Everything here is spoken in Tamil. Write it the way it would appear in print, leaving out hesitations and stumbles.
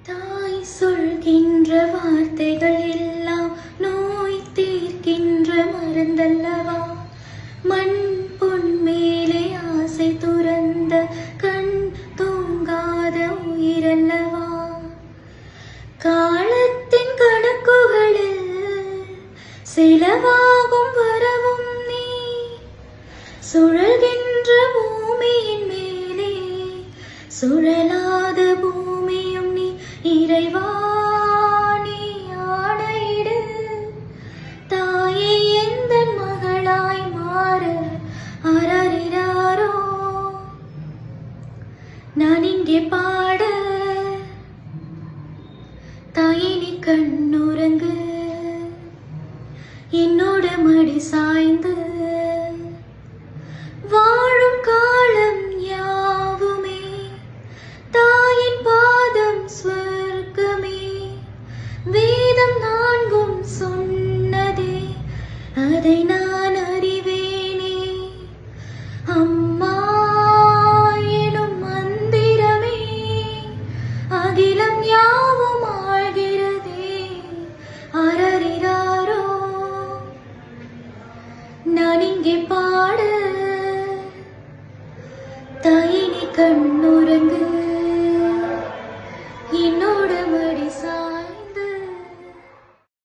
தாய் சொல்கின்ற வார்த்தைகள் எல்லாம் நோய் தீர்க்கின்ற மருந்தல்லவா? மண் பொன் மேலே ஆசை துறந்த கண் தூங்காத உயிரல்லவா? காலத்தின் கணக்குகளில் சிலவாகும் வரவும் நீ, சுழல்கின்ற பூமியின் மேலே சுழலாத பூமியும் நீ. இறைவா நீ ஆணையிடு, தாயை எந்தன் மகளாய் மாற அரறிறாரோ. நான் இங்கே பாட, தாயை நீ கண்ணுறங்கு, என்னோட மடி சாய்ந்து வாழும் காலம் யாவுமே தாயின் பாதம் ஸ்வர்க்கமே. வேதம் நான்கும் சொன்னதே அதை நான் அறிவேனே. அம்மா எனும் மந்திரமே அகிலம் யாவும் ஆழ்கிறதே அரறிறாரோ. நான் இங்கே பாட, தாயை நீ கண்ணுறங்கு,